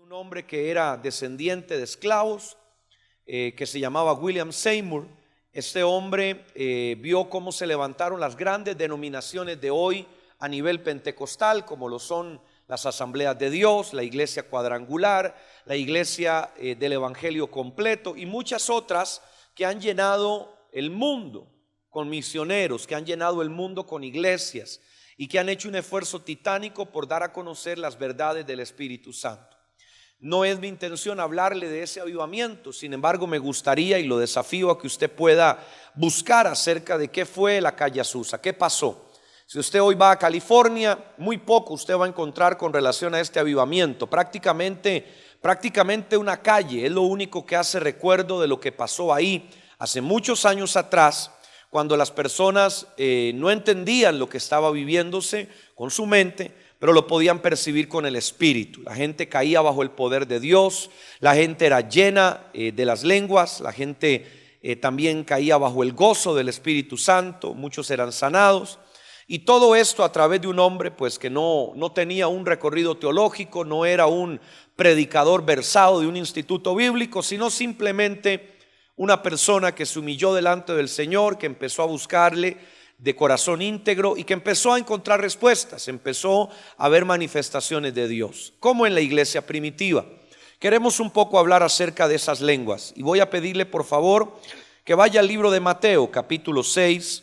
Un hombre que era descendiente de esclavos, que se llamaba William Seymour. Este hombre vio cómo se levantaron las grandes denominaciones de hoy a nivel pentecostal, como lo son las Asambleas de Dios, la Iglesia Cuadrangular, la Iglesia del Evangelio Completo y muchas otras que han llenado el mundo con misioneros, que han llenado el mundo con iglesias y que han hecho un esfuerzo titánico por dar a conocer las verdades del Espíritu Santo. No es mi intención hablarle de ese avivamiento, sin embargo me gustaría y lo desafío a que usted pueda buscar acerca de qué fue la calle Azusa, qué pasó. Si usted hoy va a California, muy poco usted va a encontrar con relación a este avivamiento. Prácticamente una calle es lo único que hace recuerdo de lo que pasó ahí hace muchos años atrás, cuando las personas no entendían lo que estaba viviéndose con su mente, pero lo podían percibir con el Espíritu. La gente caía bajo el poder de Dios, la gente era llena de las lenguas, la gente también caía bajo el gozo del Espíritu Santo, muchos eran sanados. Y todo esto a través de un hombre pues que no tenía un recorrido teológico, no era un predicador versado de un instituto bíblico, sino simplemente una persona que se humilló delante del Señor, que empezó a buscarle de corazón íntegro y que empezó a encontrar respuestas, empezó a ver manifestaciones de Dios, como en la iglesia primitiva. Queremos un poco hablar acerca de esas lenguas y voy a pedirle por favor que vaya al libro de Mateo, capítulo 6,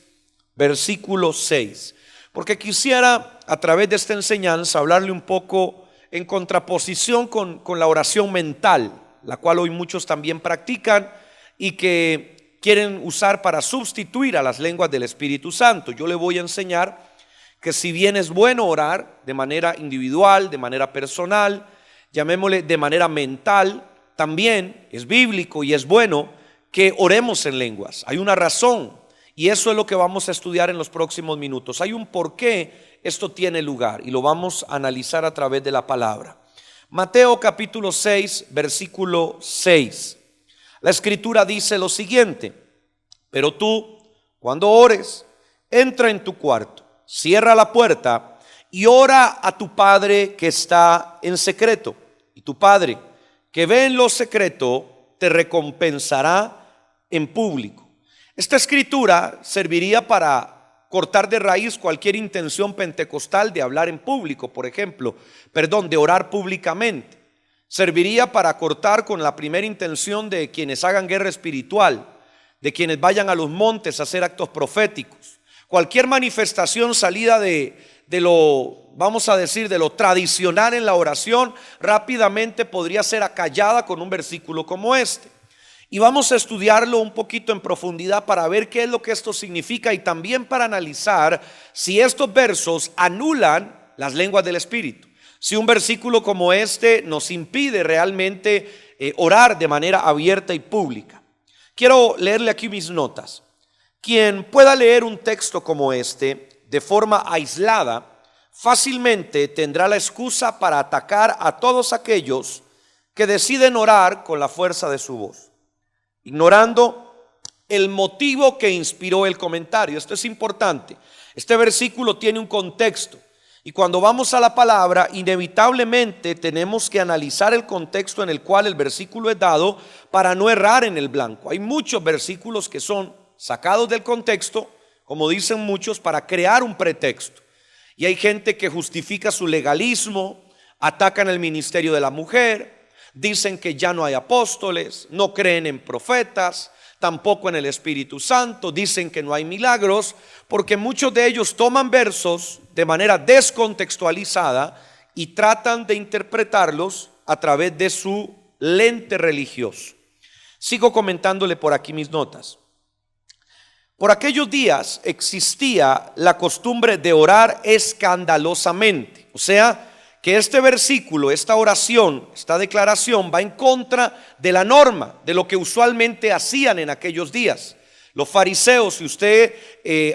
versículo 6, porque quisiera a través de esta enseñanza hablarle un poco en contraposición con la oración mental, la cual hoy muchos también practican y que quieren usar para sustituir a las lenguas del Espíritu Santo. Yo le voy a enseñar que si bien es bueno orar de manera individual, de manera personal, llamémosle de manera mental, también es bíblico y es bueno que oremos en lenguas. Hay una razón y eso es lo que vamos a estudiar en los próximos minutos. Hay un por qué esto tiene lugar y lo vamos a analizar a través de la palabra. Mateo capítulo 6, versículo 6. La escritura dice lo siguiente: pero tú, cuando ores, entra en tu cuarto, cierra la puerta y ora a tu Padre que está en secreto. Y tu Padre que ve en lo secreto te recompensará en público. Esta escritura serviría para cortar de raíz cualquier intención pentecostal de hablar en público, de orar públicamente. Serviría para cortar con la primera intención de quienes hagan guerra espiritual, de quienes vayan a los montes a hacer actos proféticos. Cualquier manifestación salida de lo, vamos a decir, de lo tradicional en la oración, rápidamente podría ser acallada con un versículo como este. Y vamos a estudiarlo un poquito en profundidad para ver qué es lo que esto significa y también para analizar si estos versos anulan las lenguas del Espíritu. Si un versículo como este nos impide realmente orar de manera abierta y pública. Quiero leerle aquí mis notas. Quien pueda leer un texto como este de forma aislada, fácilmente tendrá la excusa para atacar a todos aquellos que deciden orar con la fuerza de su voz, ignorando el motivo que inspiró el comentario. Esto es importante. Este versículo tiene un contexto. Y cuando vamos a la palabra, inevitablemente tenemos que analizar el contexto en el cual el versículo es dado para no errar en el blanco. Hay muchos versículos que son sacados del contexto, como dicen muchos, para crear un pretexto. Y hay gente que justifica su legalismo, atacan el ministerio de la mujer, dicen que ya no hay apóstoles, no creen en profetas, tampoco en el Espíritu Santo, dicen que no hay milagros, porque muchos de ellos toman versos de manera descontextualizada y tratan de interpretarlos a través de su lente religioso. Sigo comentándole por aquí mis notas. Por aquellos días existía la costumbre de orar escandalosamente, o sea, que este versículo, esta oración, esta declaración va en contra de la norma, de lo que usualmente hacían en aquellos días. Los fariseos, si usted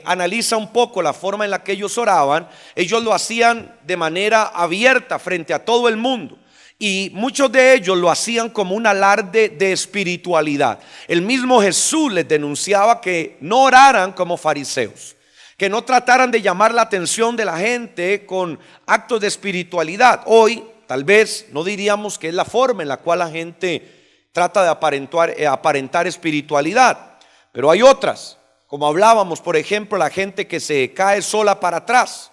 analiza un poco la forma en la que ellos oraban, ellos lo hacían de manera abierta frente a todo el mundo. Y muchos de ellos lo hacían como un alarde de espiritualidad. El mismo Jesús les denunciaba que no oraran como fariseos, que no trataran de llamar la atención de la gente con actos de espiritualidad. Hoy tal vez no diríamos que es la forma en la cual la gente trata de aparentar espiritualidad, pero hay otras, como hablábamos, por ejemplo, la gente que se cae sola para atrás,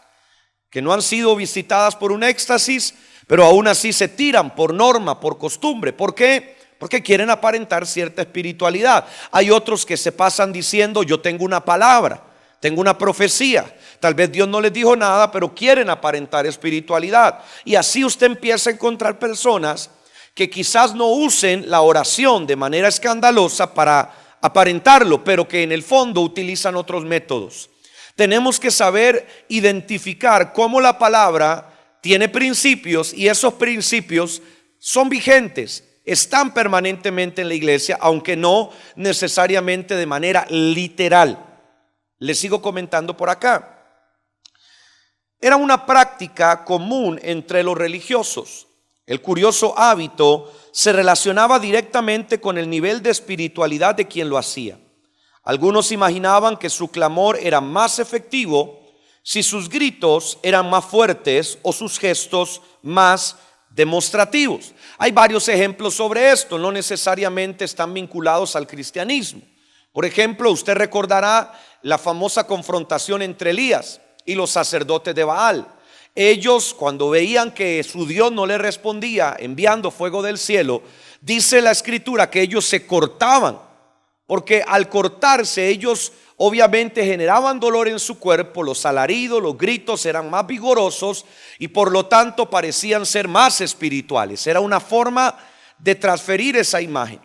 que no han sido visitadas por un éxtasis, pero aún así se tiran por norma, por costumbre. ¿Por qué? Porque quieren aparentar cierta espiritualidad. Hay otros que se pasan diciendo: yo tengo una palabra, tengo una profecía. Tal vez Dios no les dijo nada, pero quieren aparentar espiritualidad. Y así usted empieza a encontrar personas que quizás no usen la oración de manera escandalosa para aparentarlo, pero que en el fondo utilizan otros métodos. Tenemos que saber identificar cómo la palabra tiene principios, y esos principios son vigentes, están permanentemente en la iglesia, aunque no necesariamente de manera literal. Les sigo comentando por acá. Era una práctica común entre los religiosos. El curioso hábito se relacionaba directamente con el nivel de espiritualidad de quien lo hacía. Algunos imaginaban que su clamor era más efectivo si sus gritos eran más fuertes o sus gestos más demostrativos. Hay varios ejemplos sobre esto, no necesariamente están vinculados al cristianismo. Por ejemplo, usted recordará la famosa confrontación entre Elías y los sacerdotes de Baal. Ellos, cuando veían que su Dios no les respondía enviando fuego del cielo, dice la escritura que ellos se cortaban, porque al cortarse ellos obviamente generaban dolor en su cuerpo, los alaridos, los gritos eran más vigorosos y por lo tanto parecían ser más espirituales. Era una forma de transferir esa imagen.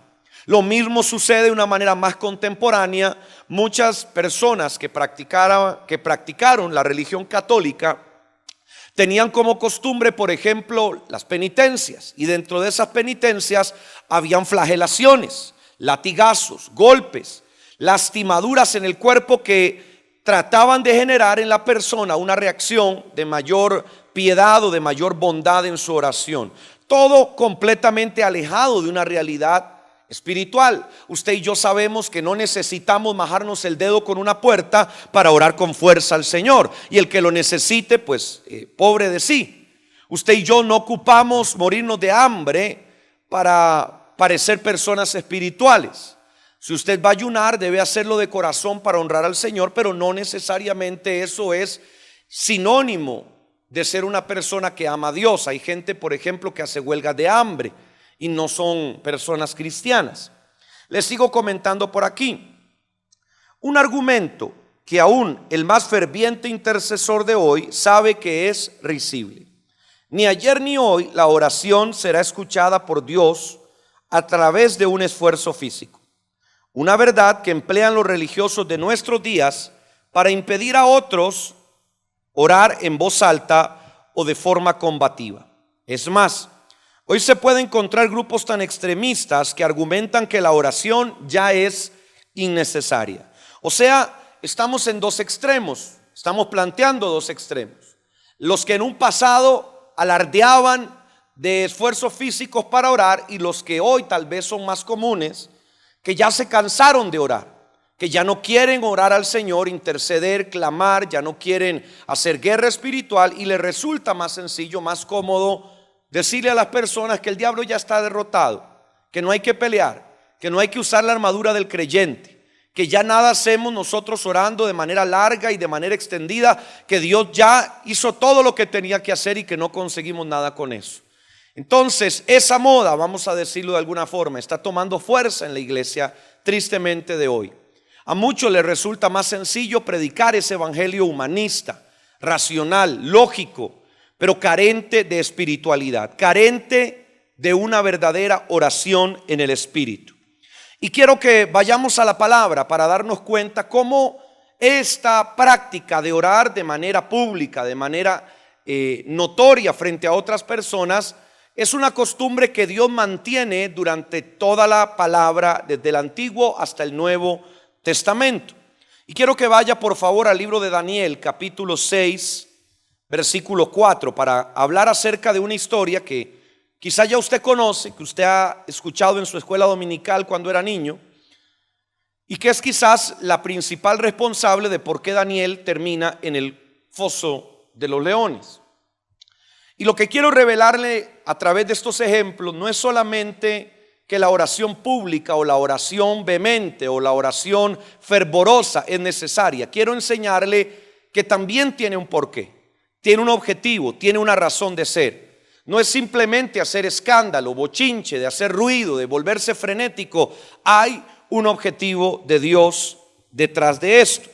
Lo mismo sucede de una manera más contemporánea. Muchas personas que practicaron la religión católica tenían como costumbre, por ejemplo, las penitencias, y dentro de esas penitencias habían flagelaciones, latigazos, golpes, lastimaduras en el cuerpo que trataban de generar en la persona una reacción de mayor piedad o de mayor bondad en su oración. Todo completamente alejado de una realidad espiritual. Usted y yo sabemos que no necesitamos majarnos el dedo con una puerta para orar con fuerza al Señor, y el que lo necesite, pues pobre de sí. Usted y yo no ocupamos morirnos de hambre para parecer personas espirituales. Si usted va a ayunar, debe hacerlo de corazón para honrar al Señor, pero no necesariamente eso es sinónimo de ser una persona que ama a Dios. Hay gente, por ejemplo, que hace huelgas de hambre y no son personas cristianas. Les sigo comentando por aquí. Un argumento que aún el más ferviente intercesor de hoy sabe que es risible. Ni ayer ni hoy la oración será escuchada por Dios a través de un esfuerzo físico. Una verdad que emplean los religiosos de nuestros días para impedir a otros orar en voz alta o de forma combativa. Es más, hoy se puede encontrar grupos tan extremistas que argumentan que la oración ya es innecesaria. O sea, estamos en dos extremos, estamos planteando dos extremos. Los que en un pasado alardeaban de esfuerzos físicos para orar, y los que hoy tal vez son más comunes, que ya se cansaron de orar, que ya no quieren orar al Señor, interceder, clamar, ya no quieren hacer guerra espiritual, y les resulta más sencillo, más cómodo decirle a las personas que el diablo ya está derrotado, que no hay que pelear, que no hay que usar la armadura del creyente, que ya nada hacemos nosotros orando de manera larga y de manera extendida, que Dios ya hizo todo lo que tenía que hacer y que no conseguimos nada con eso. Entonces, esa moda, vamos a decirlo de alguna forma, está tomando fuerza en la iglesia, tristemente, de hoy. A muchos les resulta más sencillo predicar ese evangelio humanista, racional, lógico, pero carente de espiritualidad, carente de una verdadera oración en el espíritu. Y quiero que vayamos a la palabra para darnos cuenta cómo esta práctica de orar de manera pública, de manera notoria frente a otras personas, es una costumbre que Dios mantiene durante toda la palabra, desde el Antiguo hasta el Nuevo Testamento. Y quiero que vaya por favor al libro de Daniel, capítulo 6, versículo 4, para hablar acerca de una historia que quizá ya usted conoce, que usted ha escuchado en su escuela dominical cuando era niño, y que es quizás la principal responsable de por qué Daniel termina en el foso de los leones. Y lo que quiero revelarle a través de estos ejemplos no es solamente que la oración pública o la oración vehemente o la oración fervorosa es necesaria. Quiero enseñarle que también tiene un porqué, tiene un objetivo, tiene una razón de ser. No es simplemente hacer escándalo, bochinche, de hacer ruido, de volverse frenético. Hay un objetivo de Dios detrás de esto.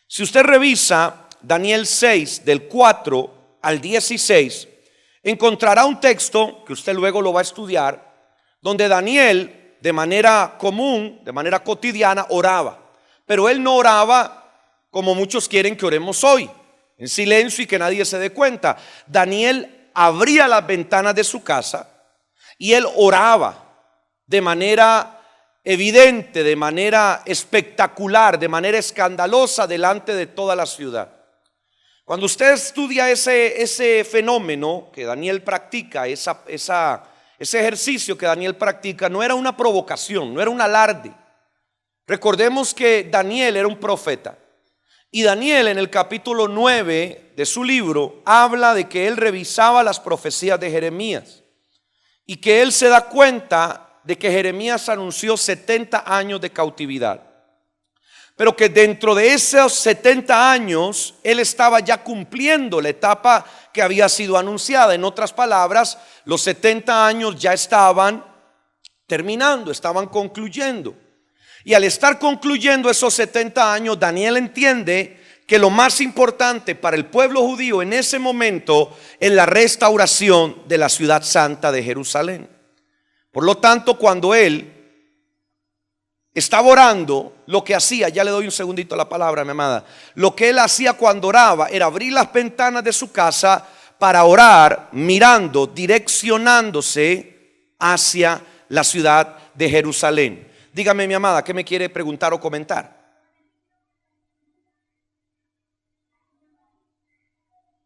Si usted revisa Daniel 6 del 4 al 16, encontrará un texto que usted luego lo va a estudiar, donde Daniel de manera común, de manera cotidiana oraba. Pero él no oraba como muchos quieren que oremos hoy, en silencio y que nadie se dé cuenta. Daniel abría las ventanas de su casa y él oraba de manera evidente, de manera espectacular, de manera escandalosa delante de toda la ciudad. Cuando usted estudia ese fenómeno que Daniel practica, ese ejercicio que Daniel practica, no era una provocación, no era un alarde. Recordemos que Daniel era un profeta. Y Daniel en el capítulo 9 de su libro habla de que él revisaba las profecías de Jeremías y que él se da cuenta de que Jeremías anunció 70 años de cautividad, pero que dentro de esos 70 años él estaba ya cumpliendo la etapa que había sido anunciada. En otras palabras, los 70 años ya estaban terminando, estaban concluyendo. Y al estar concluyendo esos 70 años, Daniel entiende que lo más importante para el pueblo judío en ese momento es la restauración de la ciudad santa de Jerusalén. Por lo tanto, cuando él estaba orando, lo que hacía, ya le doy un segundito la palabra, mi amada, lo que él hacía cuando oraba era abrir las ventanas de su casa para orar, mirando, direccionándose hacia la ciudad de Jerusalén. Dígame, mi amada, ¿qué me quiere preguntar o comentar?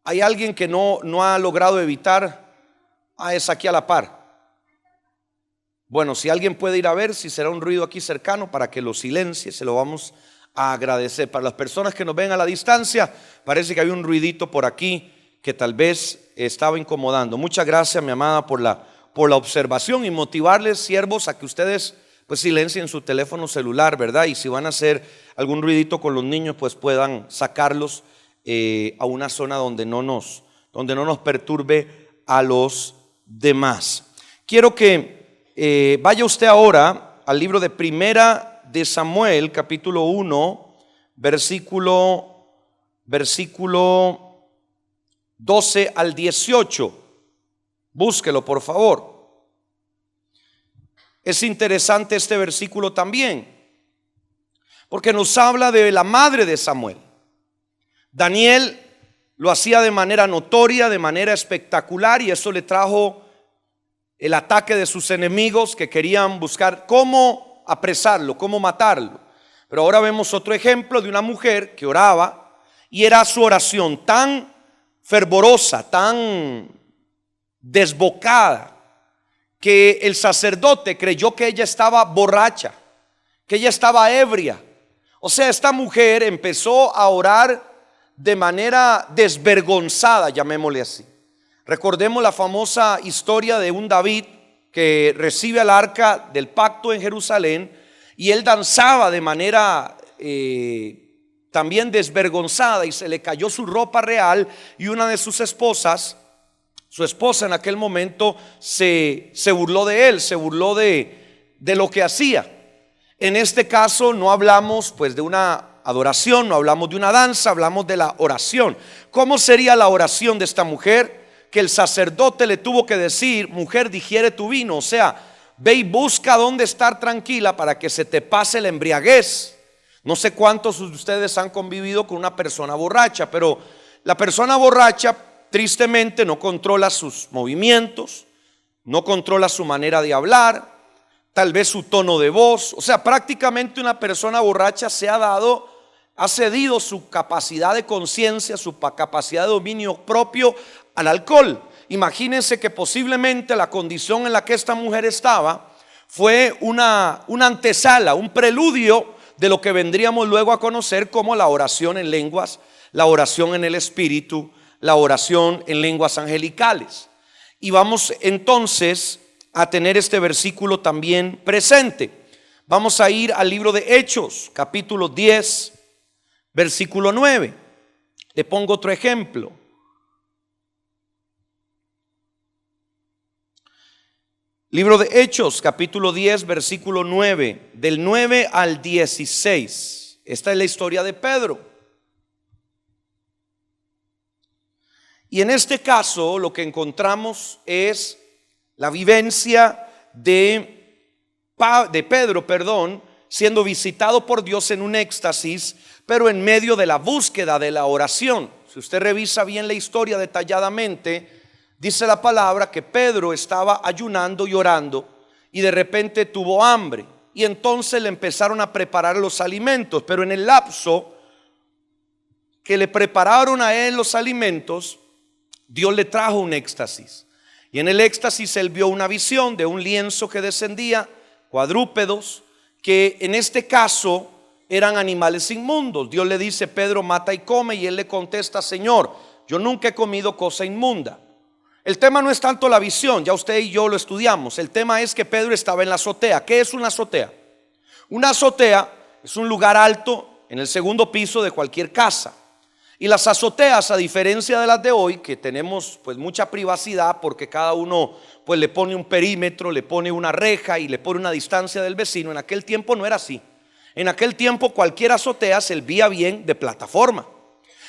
¿Hay alguien que no ha logrado evitar? Es aquí a la par. Bueno, si alguien puede ir a ver si será un ruido aquí cercano para que lo silencie, se lo vamos a agradecer. Para las personas que nos ven a la distancia, parece que hay un ruidito por aquí que tal vez estaba incomodando. Muchas gracias, mi amada, por la observación, y motivarles, siervos, a que ustedes pues silencien su teléfono celular, ¿verdad? Y si van a hacer algún ruidito con los niños, pues puedan sacarlos a una zona donde no nos perturbe a los demás. Quiero que vaya usted ahora al libro de Primera de Samuel, capítulo 1, versículo 12 al 18. Búsquelo, por favor. Es interesante este versículo también, porque nos habla de la madre de Samuel. Daniel lo hacía de manera notoria, de manera espectacular, y eso le trajo el ataque de sus enemigos que querían buscar cómo apresarlo, cómo matarlo. Pero ahora vemos otro ejemplo de una mujer que oraba, y era su oración tan fervorosa, tan desbocada, que el sacerdote creyó que ella estaba borracha, que ella estaba ebria. O sea, esta mujer empezó a orar de manera desvergonzada, llamémosle así. Recordemos la famosa historia de un David que recibe el arca del pacto en Jerusalén, y él danzaba de manera también desvergonzada, y se le cayó su ropa real, y una de sus esposas, su esposa en aquel momento, se burló de él, se burló de lo que hacía. En este caso no hablamos pues de una adoración, no hablamos de una danza, hablamos de la oración. ¿Cómo sería la oración de esta mujer? Que el sacerdote le tuvo que decir: mujer, digiere tu vino, o sea, ve y busca dónde estar tranquila para que se te pase la embriaguez. No sé cuántos de ustedes han convivido con una persona borracha, pero la persona borracha tristemente no controla sus movimientos, no controla su manera de hablar, tal vez su tono de voz. O sea, prácticamente una persona borracha ha cedido su capacidad de conciencia, su capacidad de dominio propio al alcohol. Imagínense que posiblemente la condición en la que esta mujer estaba fue una antesala, un preludio de lo que vendríamos luego a conocer como la oración en lenguas, la oración en el espíritu, la oración en lenguas angelicales. Y vamos entonces a tener este versículo también presente. Vamos a ir al libro de Hechos, capítulo 10, versículo 9. Le pongo otro ejemplo. Libro de Hechos, capítulo 10, versículo 9, del 9 al 16. Esta es la historia de Pedro. Y en este caso lo que encontramos es la vivencia de Pedro, siendo visitado por Dios en un éxtasis, pero en medio de la búsqueda de la oración. Si usted revisa bien la historia detalladamente, dice la palabra que Pedro estaba ayunando y orando y de repente tuvo hambre. Y entonces le empezaron a preparar los alimentos, pero en el lapso que le prepararon a él los alimentos, Dios le trajo un éxtasis. Y en el éxtasis él vio una visión de un lienzo que descendía, cuadrúpedos, que en este caso eran animales inmundos. Dios le dice: Pedro, mata y come. Y él le contesta: Señor, yo nunca he comido cosa inmunda. El tema no es tanto la visión, ya usted y yo lo estudiamos. El tema es que Pedro estaba en la azotea. ¿Qué es una azotea? Una azotea es un lugar alto en el segundo piso de cualquier casa. Y las azoteas, a diferencia de las de hoy, que tenemos pues mucha privacidad porque cada uno pues le pone un perímetro, le pone una reja y le pone una distancia del vecino, en aquel tiempo no era así. En aquel tiempo cualquier azotea servía bien de plataforma.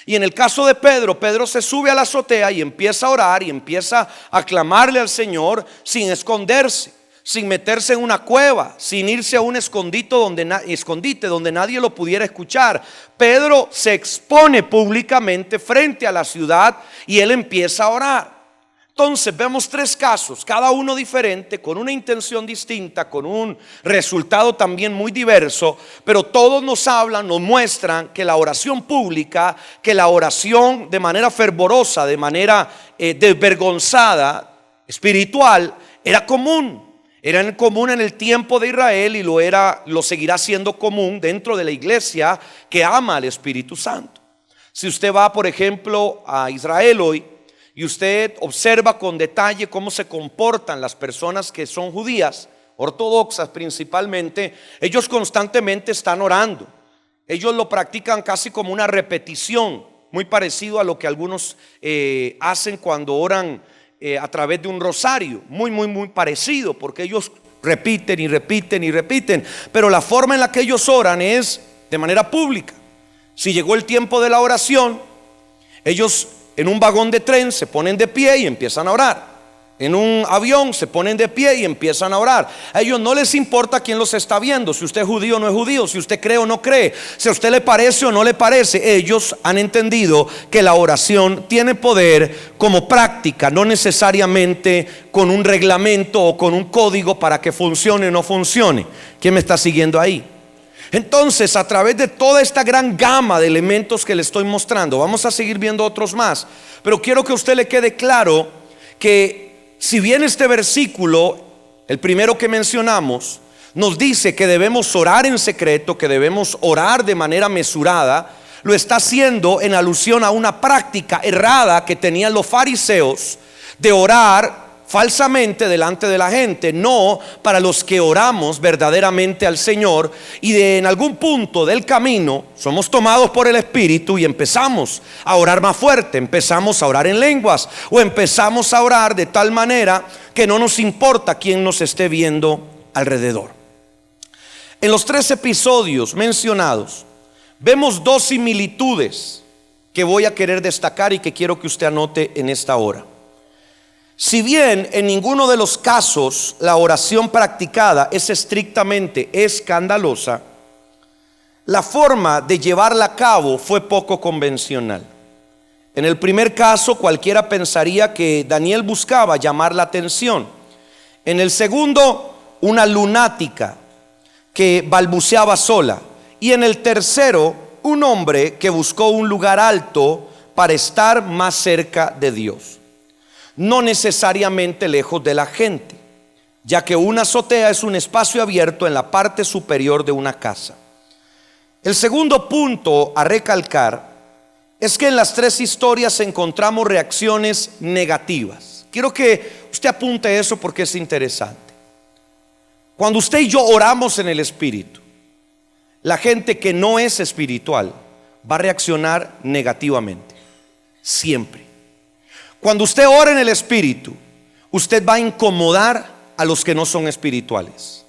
Y en el caso de Pedro, Pedro se sube a la azotea y empieza a orar y empieza a clamarle al Señor sin esconderse, sin meterse en una cueva, sin irse a un escondite donde nadie lo pudiera escuchar. Pedro se expone públicamente frente a la ciudad y él empieza a orar. Entonces vemos tres casos, cada uno diferente, con una intención distinta, con un resultado también muy diverso, pero todos nos hablan, nos muestran que la oración pública, que la oración de manera fervorosa, de manera desvergonzada, espiritual, era común. Era común en el tiempo de Israel y lo seguirá siendo común dentro de la iglesia que ama al Espíritu Santo. Si usted va, por ejemplo, a Israel hoy y usted observa con detalle cómo se comportan las personas que son judías, ortodoxas principalmente, ellos constantemente están orando. Ellos lo practican casi como una repetición, muy parecido a lo que algunos hacen cuando oran a través de un rosario, muy parecido, porque ellos repiten y repiten y repiten, pero la forma en la que ellos oran es de manera pública. Si llegó el tiempo de la oración, ellos en un vagón de tren se ponen de pie y empiezan a orar. En un avión se ponen de pie y empiezan a orar. A ellos no les importa quién los está viendo, si usted es judío o no es judío, si usted cree o no cree, si a usted le parece o no le parece. Ellos han entendido que la oración tiene poder como práctica, no necesariamente con un reglamento o con un código para que funcione o no funcione. ¿Quién me está siguiendo ahí? Entonces, a través de toda esta gran gama de elementos que le estoy mostrando, vamos a seguir viendo otros más, pero quiero que a usted le quede claro que si bien este versículo, el primero que mencionamos, nos dice que debemos orar en secreto, que debemos orar de manera mesurada, lo está haciendo en alusión a una práctica errada que tenían los fariseos de orar falsamente delante de la gente, no para los que oramos verdaderamente al Señor. Y en algún punto del camino somos tomados por el Espíritu y empezamos a orar más fuerte, empezamos a orar en lenguas o empezamos a orar de tal manera que no nos importa quién nos esté viendo alrededor. En los 3 episodios mencionados vemos 2 similitudes que voy a querer destacar y que quiero que usted anote en esta hora. Si bien en ninguno de los casos la oración practicada es estrictamente escandalosa, la forma de llevarla a cabo fue poco convencional. En el primer caso, cualquiera pensaría que Daniel buscaba llamar la atención. En el segundo, una lunática que balbuceaba sola. Y en el tercero, un hombre que buscó un lugar alto para estar más cerca de Dios, no necesariamente lejos de la gente, ya que una azotea es un espacio abierto en la parte superior de una casa. El segundo punto a recalcar es que en las 3 historias encontramos reacciones negativas. Quiero que usted apunte eso porque es interesante. Cuando usted y yo oramos en el Espíritu, la gente que no es espiritual va a reaccionar negativamente, siempre. Cuando usted ora en el Espíritu, usted va a incomodar a los que no son espirituales.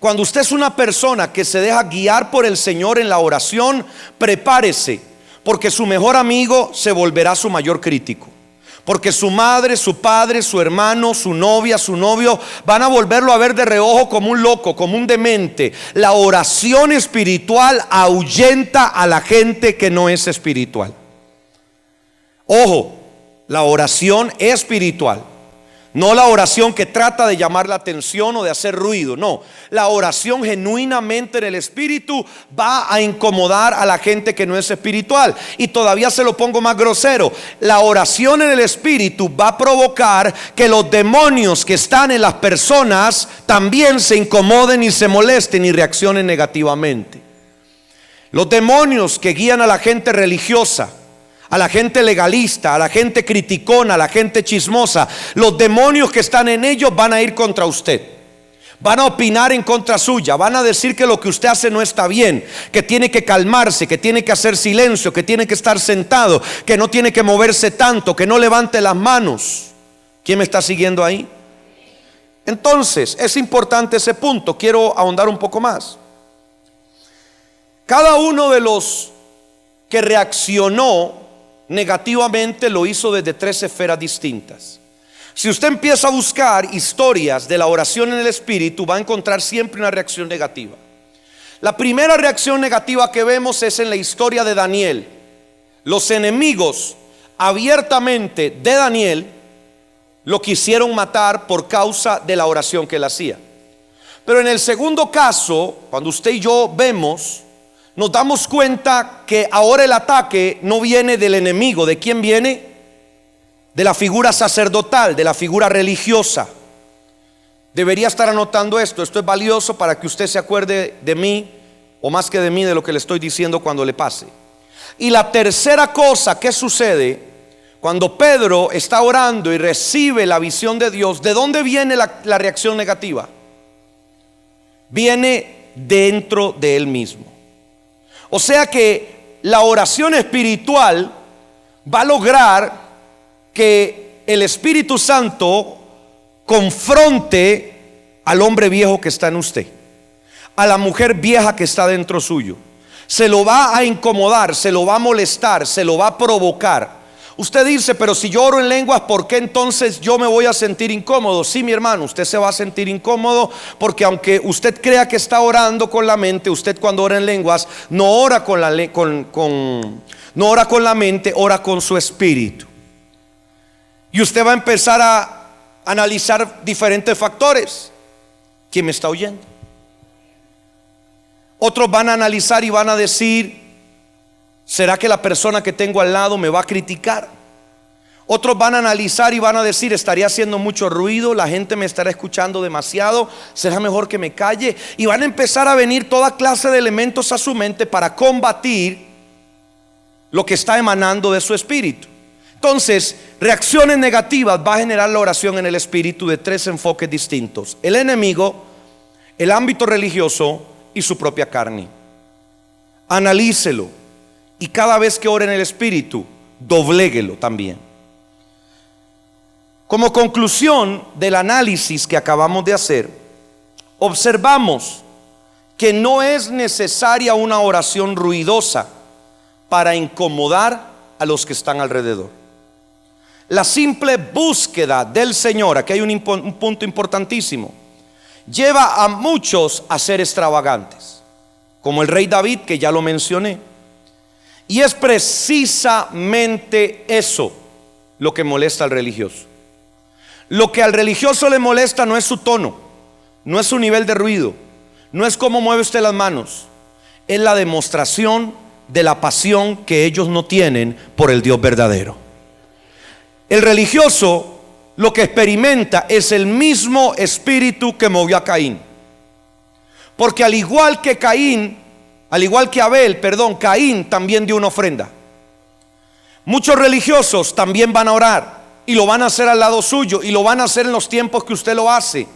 Cuando usted es una persona que se deja guiar por el Señor en la oración, prepárese, porque su mejor amigo se volverá su mayor crítico. Porque su madre, su padre, su hermano, su novia, su novio van a volverlo a ver de reojo como un loco, como un demente. La oración espiritual ahuyenta a la gente que no es espiritual. Ojo, la oración espiritual, no la oración que trata de llamar la atención o de hacer ruido. No, la oración genuinamente en el Espíritu va a incomodar a la gente que no es espiritual. Y todavía se lo pongo más grosero: la oración en el Espíritu va a provocar que los demonios que están en las personas también se incomoden y se molesten y reaccionen negativamente. Los demonios que guían a la gente religiosa, a la gente legalista, a la gente criticona, a la gente chismosa, los demonios que están en ellos van a ir contra usted. Van a opinar en contra suya, van a decir que lo que usted hace no está bien, que tiene que calmarse, que tiene que hacer silencio, que tiene que estar sentado, que no tiene que moverse tanto, que no levante las manos. ¿Quién me está siguiendo ahí? Entonces, es importante ese punto. Quiero ahondar un poco más. Cada uno de los que reaccionó negativamente lo hizo desde 3 esferas distintas. Si usted empieza a buscar historias de la oración en el Espíritu, va a encontrar siempre una reacción negativa. La primera reacción negativa que vemos es en la historia de Daniel. Los enemigos abiertamente de Daniel lo quisieron matar por causa de la oración que él hacía. Pero en el segundo caso, cuando usted y yo vemos, nos damos cuenta que ahora el ataque no viene del enemigo. ¿De quién viene? De la figura sacerdotal, de la figura religiosa. Debería estar anotando esto. Esto es valioso para que usted se acuerde de mí, o más que de mí, de lo que le estoy diciendo cuando le pase. Y la tercera cosa que sucede cuando Pedro está orando y recibe la visión de Dios, ¿de dónde viene la reacción negativa? Viene dentro de él mismo. O sea que la oración espiritual va a lograr que el Espíritu Santo confronte al hombre viejo que está en usted, a la mujer vieja que está dentro suyo. Se lo va a incomodar, se lo va a molestar, se lo va a provocar. Usted dice: pero si yo oro en lenguas, ¿por qué entonces yo me voy a sentir incómodo? Sí, mi hermano, usted se va a sentir incómodo porque aunque usted crea que está orando con la mente, usted cuando ora en lenguas no ora con la mente, ora con su espíritu. Y usted va a empezar a analizar diferentes factores. ¿Quién me está oyendo? Otros van a analizar y van a decir: ¿será que la persona que tengo al lado me va a criticar? Otros van a analizar y van a decir: estaría haciendo mucho ruido, la gente me estará escuchando demasiado, será mejor que me calle. Y van a empezar a venir toda clase de elementos a su mente para combatir lo que está emanando de su espíritu. Entonces, reacciones negativas va a generar la oración en el espíritu de 3 enfoques distintos: el enemigo, el ámbito religioso y su propia carne. Analícelo. Y cada vez que ore en el Espíritu, dobléguelo también. Como conclusión del análisis que acabamos de hacer, observamos que no es necesaria una oración ruidosa para incomodar a los que están alrededor. La simple búsqueda del Señor, aquí hay un punto importantísimo, lleva a muchos a ser extravagantes, como el rey David, que ya lo mencioné. Y es precisamente eso lo que molesta al religioso. Lo que al religioso le molesta no es su tono, no es su nivel de ruido, no es cómo mueve usted las manos, es la demostración de la pasión que ellos no tienen por el Dios verdadero. El religioso lo que experimenta es el mismo espíritu que movió a Caín. Porque al igual que Abel, Caín también dio una ofrenda. Muchos religiosos también van a orar, y lo van a hacer al lado suyo, y lo van a hacer en los tiempos que usted lo hace.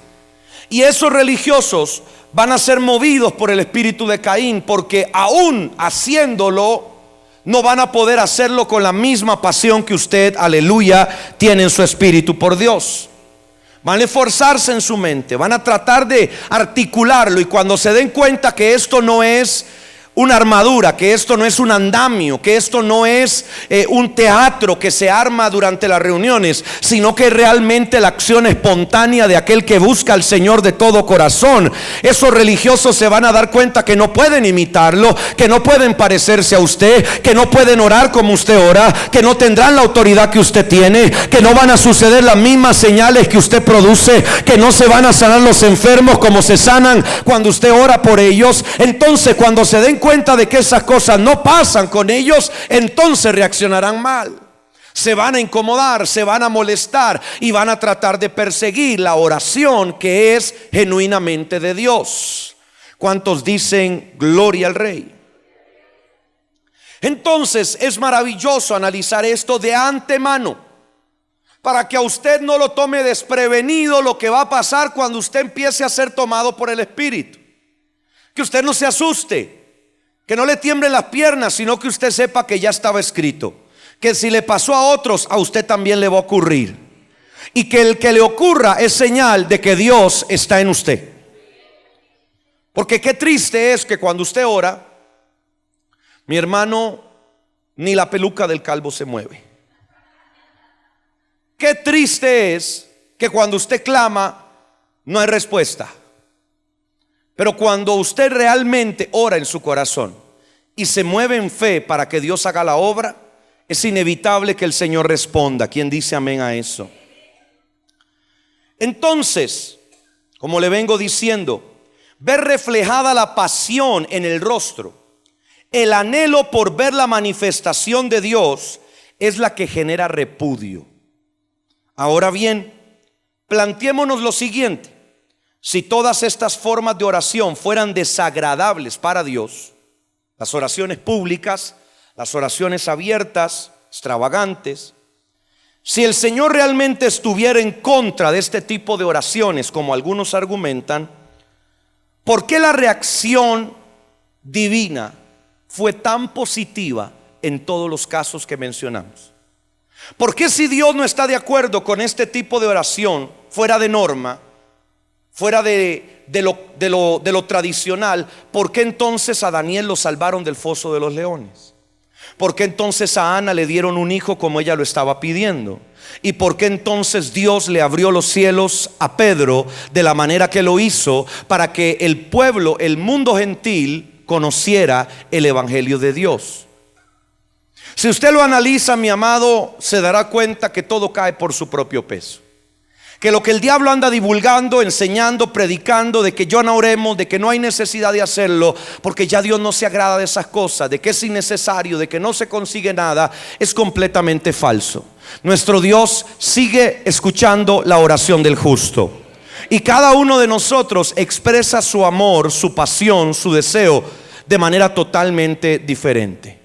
Y esos religiosos van a ser movidos por el espíritu de Caín, porque aún haciéndolo no van a poder hacerlo con la misma pasión que usted, aleluya, tiene en su espíritu por Dios. Van a esforzarse en su mente, van a tratar de articularlo, y cuando se den cuenta que esto no es una armadura, que esto no es un andamio, que esto no es un teatro que se arma durante las reuniones, sino que realmente la acción espontánea de aquel que busca al Señor de todo corazón, esos religiosos se van a dar cuenta que no pueden imitarlo, que no pueden parecerse a usted, que no pueden orar como usted ora, que no tendrán la autoridad que usted tiene, que no van a suceder las mismas señales que usted produce, que no se van a sanar los enfermos como se sanan cuando usted ora por ellos. Entonces, cuando se den cuenta de que esas cosas no pasan con ellos, entonces reaccionarán mal, se van a incomodar, se van a molestar y van a tratar de perseguir la oración que es genuinamente de Dios. ¿Cuántos dicen gloria al Rey? Entonces es maravilloso analizar esto de antemano, para que a usted no lo tome desprevenido lo que va a pasar cuando usted empiece a ser tomado por el Espíritu. Que usted no se asuste, que no le tiemblen las piernas, sino que usted sepa que ya estaba escrito, que si le pasó a otros, a usted también le va a ocurrir, y que el que le ocurra es señal de que Dios está en usted. Porque qué triste es que cuando usted ora, mi hermano, ni la peluca del calvo se mueve. Qué triste es que cuando usted clama, no hay respuesta. Pero cuando usted realmente ora en su corazón y se mueve en fe para que Dios haga la obra, es inevitable que el Señor responda. ¿Quién dice amén a eso? Entonces, como le vengo diciendo, ver reflejada la pasión en el rostro, el anhelo por ver la manifestación de Dios, es la que genera repudio. Ahora bien, planteémonos lo siguiente: si todas estas formas de oración fueran desagradables para Dios, las oraciones públicas, las oraciones abiertas, extravagantes, si el Señor realmente estuviera en contra de este tipo de oraciones, como algunos argumentan, ¿por qué la reacción divina fue tan positiva en todos los casos que mencionamos? ¿Por qué, si Dios no está de acuerdo con este tipo de oración fuera de norma, fuera de lo tradicional, por qué entonces a Daniel lo salvaron del foso de los leones? ¿Por qué entonces a Ana le dieron un hijo como ella lo estaba pidiendo? ¿Y por qué entonces Dios le abrió los cielos a Pedro de la manera que lo hizo, para que el pueblo, el mundo gentil, conociera el evangelio de Dios? Si usted lo analiza, mi amado, se dará cuenta que todo cae por su propio peso. Que lo que el diablo anda divulgando, enseñando, predicando, de que yo no oremos, de que no hay necesidad de hacerlo, porque ya Dios no se agrada de esas cosas, de que es innecesario, de que no se consigue nada, es completamente falso. Nuestro Dios sigue escuchando la oración del justo, y cada uno de nosotros expresa su amor, su pasión, su deseo de manera totalmente diferente.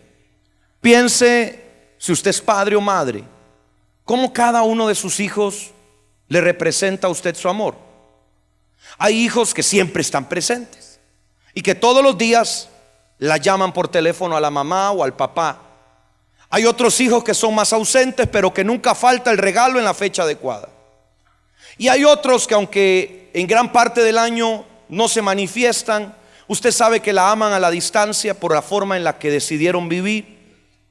Piense, si usted es padre o madre, cómo cada uno de sus hijos le representa a usted su amor. Hay hijos que siempre están presentes y que todos los días la llaman por teléfono a la mamá o al papá. Hay otros hijos que son más ausentes, pero que nunca falta el regalo en la fecha adecuada. Y hay otros que, aunque en gran parte del año no se manifiestan, usted sabe que la aman a la distancia por la forma en la que decidieron vivir,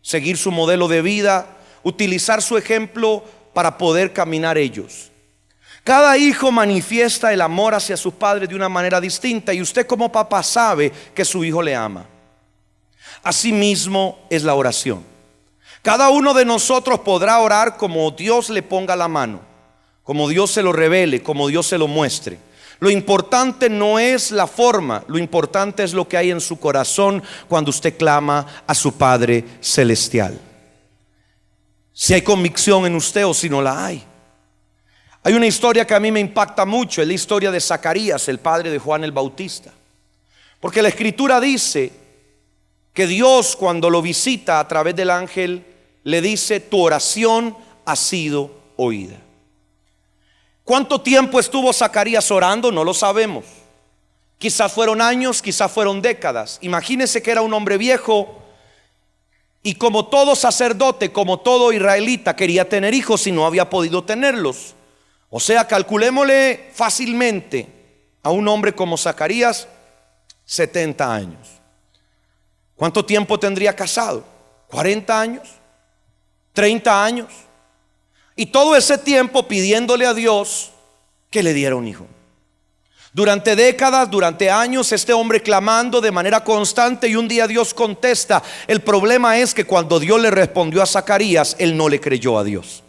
seguir su modelo de vida, utilizar su ejemplo para poder caminar ellos. Cada hijo manifiesta el amor hacia sus padres de una manera distinta, y usted como papá sabe que su hijo le ama. Asimismo es la oración. Cada uno de nosotros podrá orar como Dios le ponga la mano, como Dios se lo revele, como Dios se lo muestre. Lo importante no es la forma, lo importante es lo que hay en su corazón cuando usted clama a su Padre Celestial. Si hay convicción en usted o si no la hay. Hay una historia que a mí me impacta mucho, es la historia de Zacarías, el padre de Juan el Bautista. Porque la Escritura dice que Dios, cuando lo visita a través del ángel, le dice: tu oración ha sido oída. ¿Cuánto tiempo estuvo Zacarías orando? No lo sabemos. Quizás fueron años, quizás fueron décadas. Imagínense que era un hombre viejo y como todo sacerdote, como todo israelita, quería tener hijos y no había podido tenerlos. O sea, calculémosle fácilmente a un hombre como Zacarías 70 años. ¿Cuánto tiempo tendría casado? ¿40 años? ¿30 años? Y todo ese tiempo pidiéndole a Dios que le diera un hijo. Durante décadas, durante años, este hombre clamando de manera constante, y un día Dios contesta. El problema es que cuando Dios le respondió a Zacarías, él no le creyó a Dios.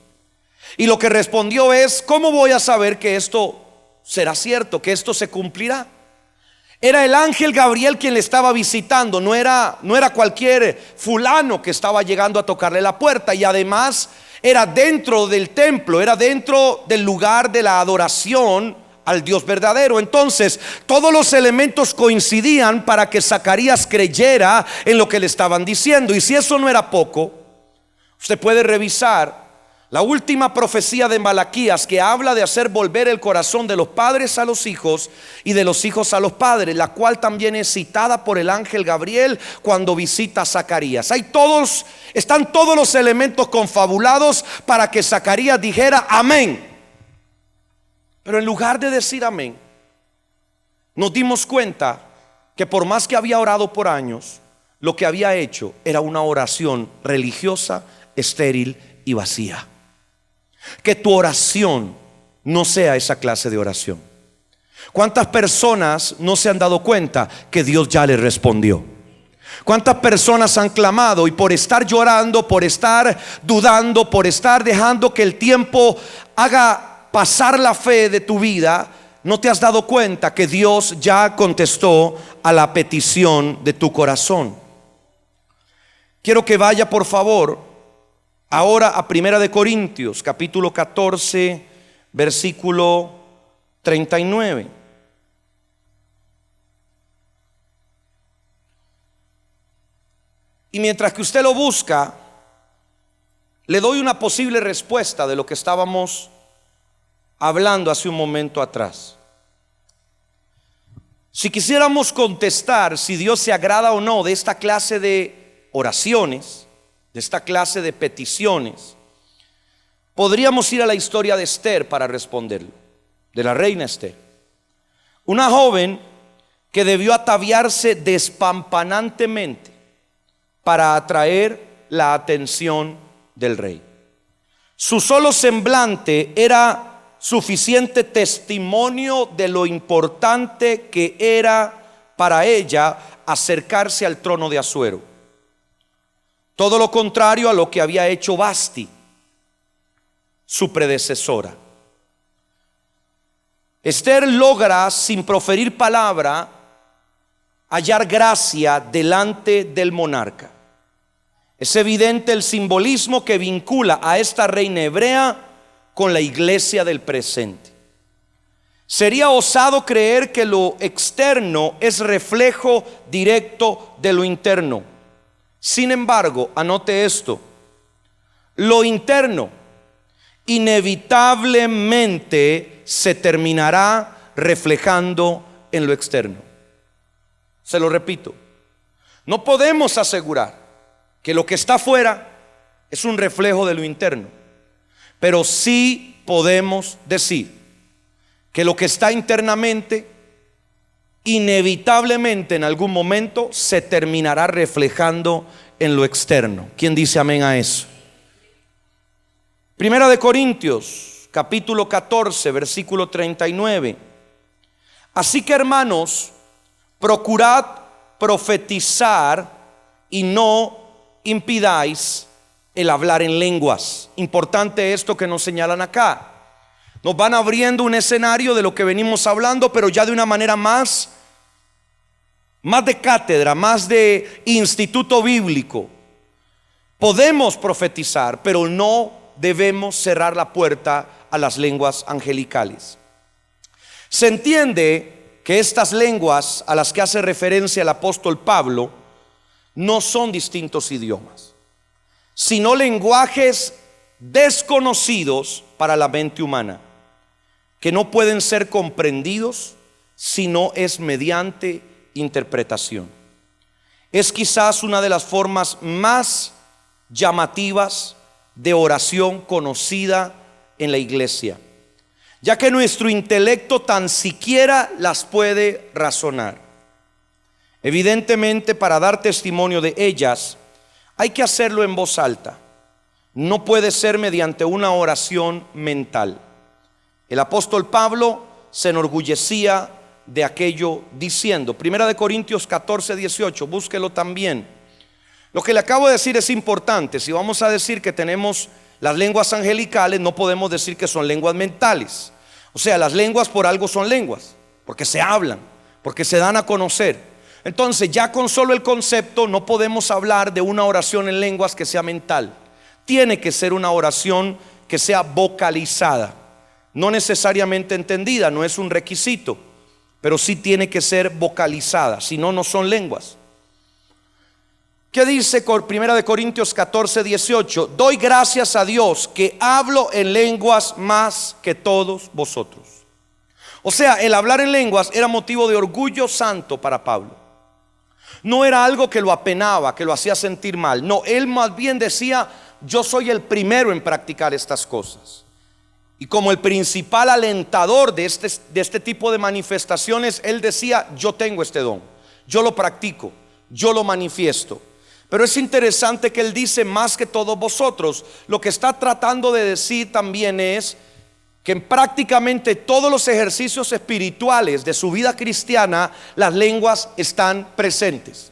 Y lo que respondió es: ¿cómo voy a saber que esto será cierto, que esto se cumplirá? Era el ángel Gabriel quien le estaba visitando, no era cualquier fulano que estaba llegando a tocarle la puerta. Y además era dentro del templo, era dentro del lugar de la adoración al Dios verdadero. Entonces todos los elementos coincidían para que Zacarías creyera en lo que le estaban diciendo. Y si eso no era poco, usted puede revisar la última profecía de Malaquías, que habla de hacer volver el corazón de los padres a los hijos y de los hijos a los padres, la cual también es citada por el ángel Gabriel cuando visita a Zacarías. Están todos los elementos confabulados para que Zacarías dijera amén. Pero en lugar de decir amén, nos dimos cuenta que por más que había orado por años, lo que había hecho era una oración religiosa, estéril y vacía. Que tu oración no sea esa clase de oración. ¿Cuántas personas no se han dado cuenta que Dios ya les respondió? ¿Cuántas personas han clamado y por estar llorando, por estar dudando, por estar dejando que el tiempo haga pasar la fe de tu vida, no te has dado cuenta que Dios ya contestó a la petición de tu corazón? Quiero que vaya por favor ahora a Primera de Corintios, capítulo 14, versículo 39. Y mientras que usted lo busca, le doy una posible respuesta de lo que estábamos hablando hace un momento atrás. Si quisiéramos contestar si Dios se agrada o no de esta clase de oraciones, de esta clase de peticiones, podríamos ir a la historia de Esther para responderlo, de la reina Esther, una joven que debió ataviarse despampanantemente para atraer la atención del rey. Su solo semblante era suficiente testimonio de lo importante que era para ella acercarse al trono de Asuero. Todo lo contrario a lo que había hecho Vasti, su predecesora. Esther logra, sin proferir palabra, hallar gracia delante del monarca. Es evidente el simbolismo que vincula a esta reina hebrea con la iglesia del presente. Sería osado creer que lo externo es reflejo directo de lo interno. Sin embargo, anote esto: lo interno inevitablemente se terminará reflejando en lo externo. Se lo repito, no podemos asegurar que lo que está afuera es un reflejo de lo interno, pero sí podemos decir que lo que está internamente inevitablemente en algún momento se terminará reflejando en lo externo. ¿Quién dice amén a eso? Primera de Corintios, capítulo 14, versículo 39. Así que, hermanos, procurad profetizar y no impidáis el hablar en lenguas. Importante esto que nos señalan acá. Nos van abriendo un escenario de lo que venimos hablando, pero ya de una manera más de cátedra, más de instituto bíblico. Podemos profetizar, pero no debemos cerrar la puerta a las lenguas angelicales. Se entiende que estas lenguas a las que hace referencia el apóstol Pablo no son distintos idiomas, sino lenguajes desconocidos para la mente humana, que no pueden ser comprendidos si no es mediante interpretación. Es quizás una de las formas más llamativas de oración conocida en la iglesia, ya que nuestro intelecto tan siquiera las puede razonar. Evidentemente, para dar testimonio de ellas hay que hacerlo en voz alta. No puede ser mediante una oración mental. El apóstol Pablo se enorgullecía de aquello diciendo, 1 Corintios 14, 18, búsquelo también. Lo que le acabo de decir es importante. Si vamos a decir que tenemos las lenguas angelicales, no podemos decir que son lenguas mentales. O sea, las lenguas por algo son lenguas, porque se hablan, porque se dan a conocer. Entonces, ya con solo el concepto no podemos hablar de una oración en lenguas que sea mental. Tiene que ser una oración que sea vocalizada, no necesariamente entendida, no es un requisito, pero sí tiene que ser vocalizada, si no, no son lenguas. ¿Qué dice 1 Corintios 14, 18? Doy gracias a Dios que hablo en lenguas más que todos vosotros. O sea, el hablar en lenguas era motivo de orgullo santo para Pablo. No era algo que lo apenaba, que lo hacía sentir mal. No, él más bien decía, yo soy el primero en practicar estas cosas. Y como el principal alentador de este tipo de manifestaciones, él decía, yo tengo este don, yo lo practico, yo lo manifiesto. Pero es interesante que él dice más que todos vosotros. Lo que está tratando de decir también es que en prácticamente todos los ejercicios espirituales de su vida cristiana, las lenguas están presentes.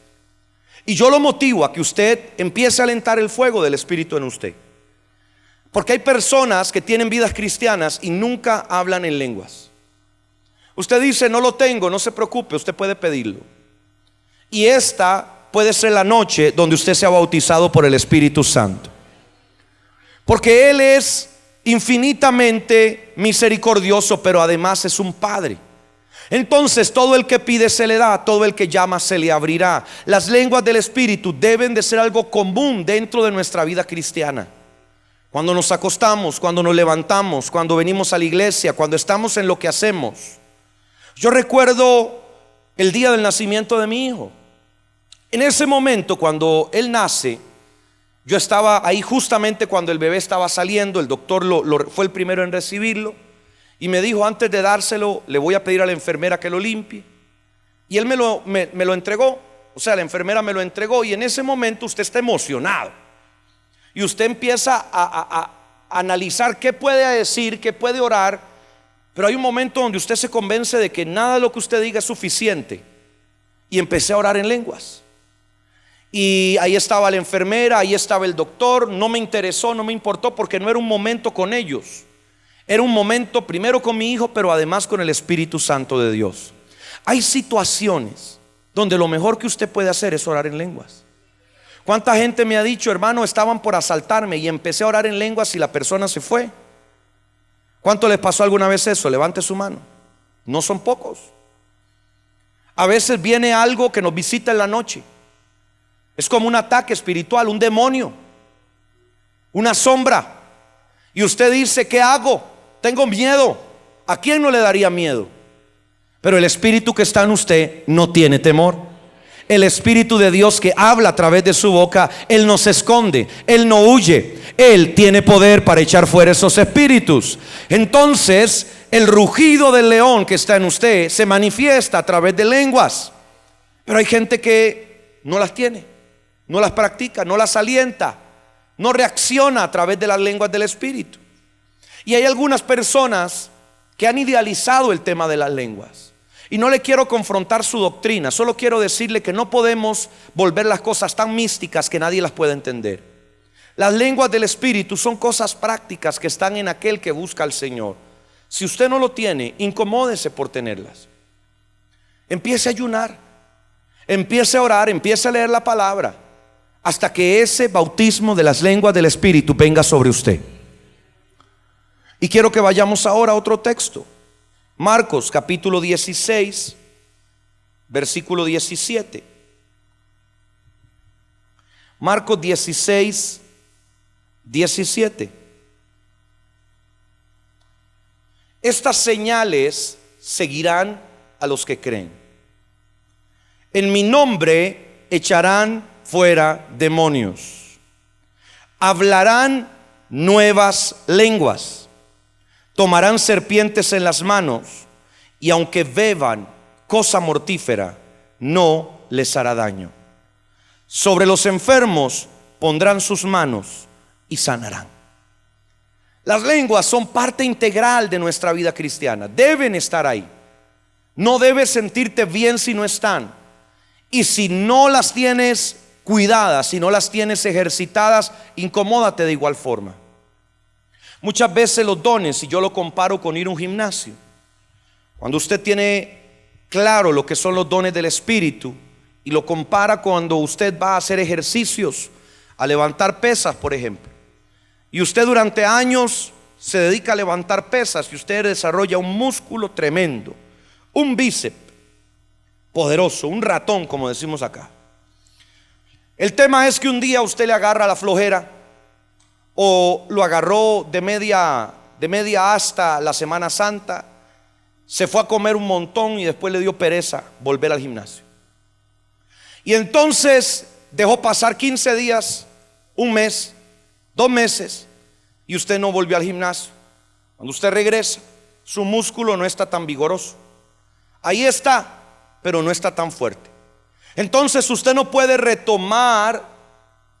Y yo lo motivo a que usted empiece a alentar el fuego del Espíritu en usted. Porque hay personas que tienen vidas cristianas y nunca hablan en lenguas. Usted dice, no lo tengo, no se preocupe, usted puede pedirlo. Y esta puede ser la noche donde usted sea bautizado por el Espíritu Santo, porque Él es infinitamente misericordioso, pero además es un Padre. Entonces todo el que pide se le da, todo el que llama se le abrirá. Las lenguas del Espíritu deben de ser algo común dentro de nuestra vida cristiana. Cuando nos acostamos, cuando nos levantamos, cuando venimos a la iglesia, cuando estamos en lo que hacemos. Yo recuerdo el día del nacimiento de mi hijo. En ese momento, cuando él nace, yo estaba ahí justamente cuando el bebé estaba saliendo. El doctor fue el primero en recibirlo y me dijo, antes de dárselo, le voy a pedir a la enfermera que lo limpie. Y él me lo entregó. O sea, la enfermera me lo entregó. Y en ese momento usted está emocionado y usted empieza a analizar qué puede decir, qué puede orar. Pero hay un momento donde usted se convence de que nada de lo que usted diga es suficiente. Y empecé a orar en lenguas. Y ahí estaba la enfermera, ahí estaba el doctor. No me interesó, no me importó, porque no era un momento con ellos. Era un momento primero con mi hijo, pero además con el Espíritu Santo de Dios. Hay situaciones donde lo mejor que usted puede hacer es orar en lenguas. ¿Cuánta gente me ha dicho, hermano, estaban por asaltarme y empecé a orar en lenguas y la persona se fue? ¿Cuánto les pasó alguna vez eso? Levante su mano. No son pocos. A veces viene algo que nos visita en la noche. Es como un ataque espiritual, un demonio, una sombra. Y usted dice, ¿qué hago? Tengo miedo. ¿A quién no le daría miedo? Pero el Espíritu que está en usted no tiene temor. El Espíritu de Dios que habla a través de su boca, Él no se esconde, Él no huye. Él tiene poder para echar fuera esos espíritus. Entonces el rugido del león que está en usted se manifiesta a través de lenguas. Pero hay gente que no las tiene, no las practica, no las alienta, no reacciona a través de las lenguas del Espíritu. Y hay algunas personas que han idealizado el tema de las lenguas. Y no le quiero confrontar su doctrina, solo quiero decirle que no podemos volver las cosas tan místicas que nadie las pueda entender. Las lenguas del Espíritu son cosas prácticas que están en aquel que busca al Señor. Si usted no lo tiene, incomódese por tenerlas. Empiece a ayunar, empiece a orar, empiece a leer la palabra, hasta que ese bautismo de las lenguas del Espíritu venga sobre usted. Y quiero que vayamos ahora a otro texto. Marcos capítulo 16, versículo 17. Marcos 16, 17. Estas señales seguirán a los que creen. En mi nombre echarán fuera demonios. Hablarán nuevas lenguas. Tomarán serpientes en las manos. Y aunque beban cosa mortífera, no les hará daño. Sobre los enfermos pondrán sus manos y sanarán. Las lenguas son parte integral de nuestra vida cristiana. Deben estar ahí. No debes sentirte bien si no están. Y si no las tienes cuidadas, si no las tienes ejercitadas, incomódate de igual forma. Muchas veces los dones, y yo lo comparo con ir a un gimnasio. Cuando usted tiene claro lo que son los dones del Espíritu y lo compara cuando usted va a hacer ejercicios, a levantar pesas, por ejemplo, y usted durante años se dedica a levantar pesas y usted desarrolla un músculo tremendo, un bíceps poderoso, un ratón, como decimos acá. El tema es que un día usted le agarra la flojera, o lo agarró de media hasta la Semana Santa, se fue a comer un montón y después le dio pereza volver al gimnasio. Y entonces dejó pasar 15 días, un mes, 2 meses, y usted no volvió al gimnasio. Cuando usted regresa, su músculo no está tan vigoroso. Ahí está, pero no está tan fuerte. Entonces usted no puede retomar,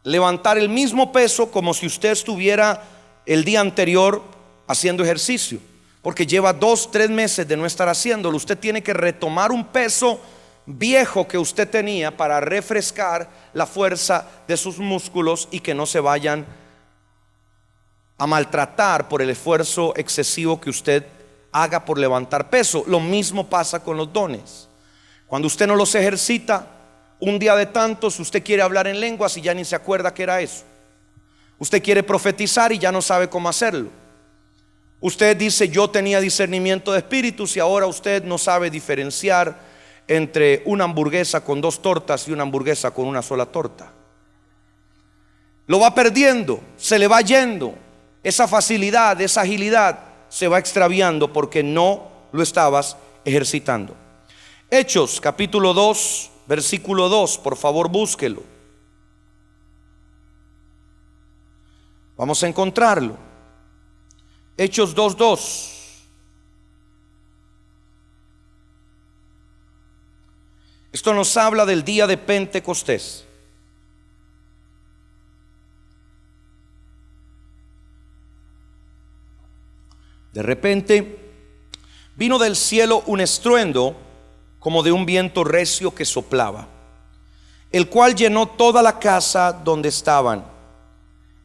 levantar el mismo peso como si usted estuviera el día anterior haciendo ejercicio, porque lleva 2-3 meses de no estar haciéndolo. Usted tiene que retomar un peso viejo que usted tenía para refrescar la fuerza de sus músculos y que no se vayan a maltratar por el esfuerzo excesivo que usted haga por levantar peso. Lo mismo pasa con los dones. Cuando usted no los ejercita, un día de tantos usted quiere hablar en lenguas y ya ni se acuerda que era eso. Usted quiere profetizar y ya no sabe cómo hacerlo. Usted dice: yo tenía discernimiento de espíritus, y ahora usted no sabe diferenciar entre una hamburguesa con 2 tortas y una hamburguesa con una sola torta. Lo va perdiendo, se le va yendo. Esa facilidad, esa agilidad se va extraviando porque no lo estabas ejercitando. Hechos capítulo 2 versículo 2, por favor búsquelo. Vamos a encontrarlo. Hechos 2:2. Esto nos habla del día de Pentecostés. De repente vino del cielo un estruendo como de un viento recio que soplaba, el cual llenó toda la casa donde estaban,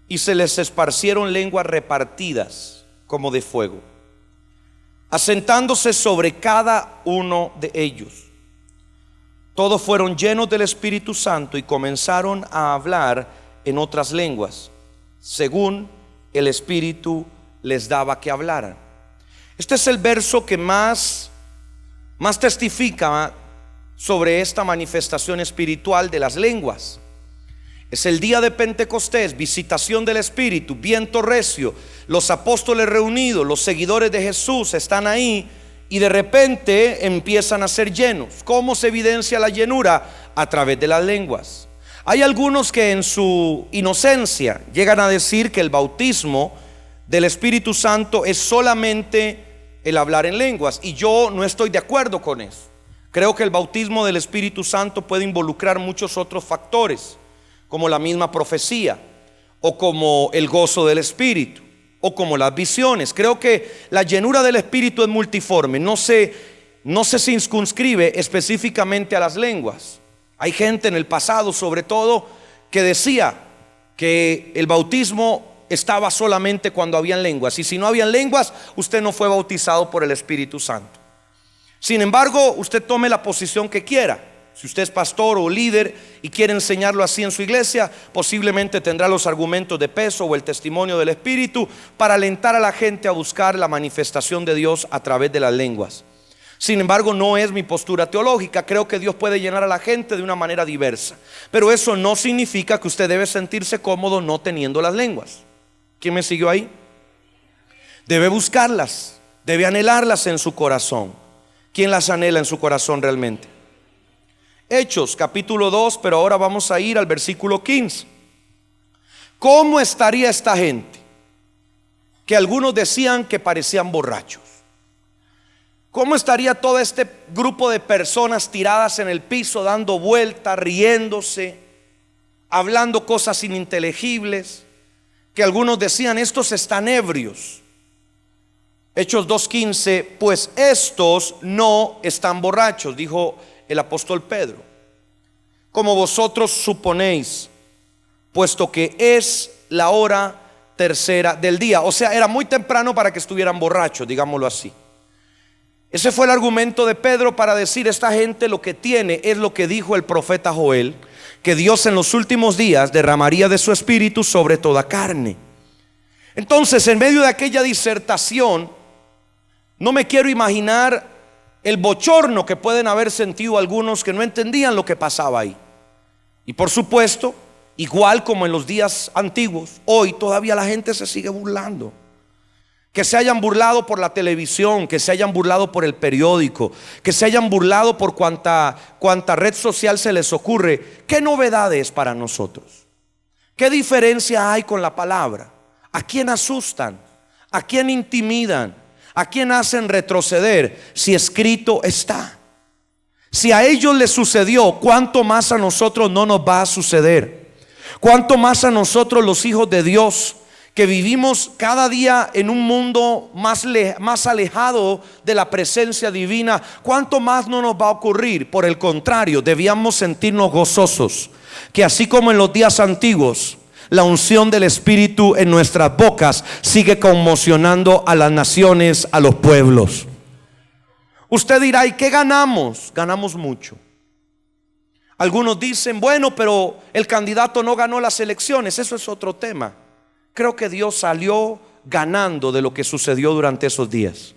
y se les esparcieron lenguas repartidas como de fuego, asentándose sobre cada uno de ellos. Todos fueron llenos del Espíritu Santo y comenzaron a hablar en otras lenguas, según el Espíritu les daba que hablaran. Este es el verso que más testifica sobre esta manifestación espiritual de las lenguas. Es el día de Pentecostés, visitación del Espíritu, viento recio, los apóstoles reunidos, los seguidores de Jesús están ahí, y de repente empiezan a ser llenos. ¿Cómo se evidencia la llenura? A través de las lenguas. Hay algunos que en su inocencia llegan a decir que el bautismo del Espíritu Santo es solamente el hablar en lenguas, y yo no estoy de acuerdo con eso. Creo que el bautismo del Espíritu Santo puede involucrar muchos otros factores, como la misma profecía, o como el gozo del Espíritu, o como las visiones. Creo que la llenura del Espíritu es multiforme, no se circunscribe específicamente a las lenguas. Hay gente en el pasado, sobre todo, que decía que el bautismo estaba solamente cuando habían lenguas, y si no habían lenguas, usted no fue bautizado por el Espíritu Santo. Sin embargo, usted tome la posición que quiera. Si usted es pastor o líder y quiere enseñarlo así en su iglesia, posiblemente tendrá los argumentos de peso o el testimonio del Espíritu para alentar a la gente a buscar la manifestación de Dios a través de las lenguas. Sin embargo, no es mi postura teológica. Creo que Dios puede llenar a la gente de una manera diversa, pero eso no significa que usted debe sentirse cómodo no teniendo las lenguas. ¿Quién me siguió ahí? Debe buscarlas, Debe anhelarlas en su corazón. ¿Quién las anhela en su corazón realmente? Hechos capítulo 2, pero ahora vamos a ir al versículo 15. ¿Cómo estaría esta gente? Que algunos decían que parecían borrachos. ¿Cómo estaría todo este grupo de personas tiradas en el piso, dando vueltas, riéndose, hablando cosas ininteligibles? Que algunos decían, estos están ebrios. Hechos 2:15, pues estos no están borrachos, dijo el apóstol Pedro, como vosotros suponéis, puesto que es la hora tercera del día. O sea, era muy temprano para que estuvieran borrachos, digámoslo así. Ese fue el argumento de Pedro para decir, esta gente lo que tiene es lo que dijo el profeta Joel, que Dios en los últimos días derramaría de su espíritu sobre toda carne. Entonces, en medio de aquella disertación, no me quiero imaginar el bochorno que pueden haber sentido algunos que no entendían lo que pasaba ahí. Y por supuesto, igual como en los días antiguos, hoy todavía la gente se sigue burlando. Que se hayan burlado por la televisión, que se hayan burlado por el periódico, que se hayan burlado por cuanta red social se les ocurre. ¿Qué novedades para nosotros? ¿Qué diferencia hay con la palabra? ¿A quién asustan? ¿A quién intimidan? ¿A quién hacen retroceder? Si escrito está. Si a ellos les sucedió, ¿cuánto más a nosotros no nos va a suceder? ¿Cuánto más a nosotros, los hijos de Dios, que vivimos cada día en un mundo más alejado de la presencia divina? ¿Cuánto más no nos va a ocurrir? Por el contrario, debíamos sentirnos gozosos, que así como en los días antiguos, la unción del Espíritu en nuestras bocas sigue conmocionando a las naciones, a los pueblos. Usted dirá, ¿y qué ganamos? Ganamos mucho. Algunos dicen, bueno, pero el candidato no ganó las elecciones. Eso es otro tema. Creo que Dios salió ganando de lo que sucedió durante esos días.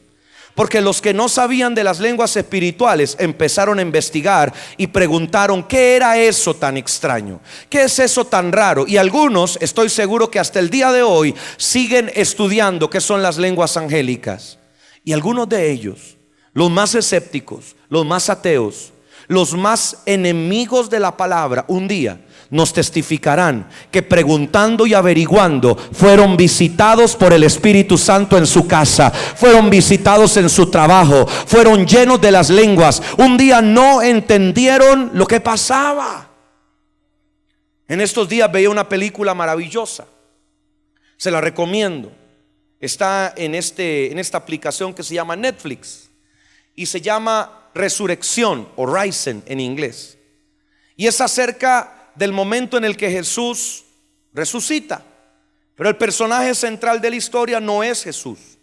Porque los que no sabían de las lenguas espirituales empezaron a investigar y preguntaron, ¿qué era eso tan extraño? ¿Qué es eso tan raro? Y algunos, estoy seguro que hasta el día de hoy, siguen estudiando qué son las lenguas angélicas. Y algunos de ellos, los más escépticos, los más ateos, los más enemigos de la palabra, un día nos testificarán que preguntando y averiguando fueron visitados por el Espíritu Santo en su casa, fueron visitados en su trabajo, fueron llenos de las lenguas. Un día no entendieron lo que pasaba. En estos días veía una película maravillosa, se la recomiendo. Está en esta aplicación que se llama Netflix y se llama Resurrección o Risen en inglés. Y es acerca del momento en el que Jesús resucita. Pero el personaje central de la historia no es Jesús.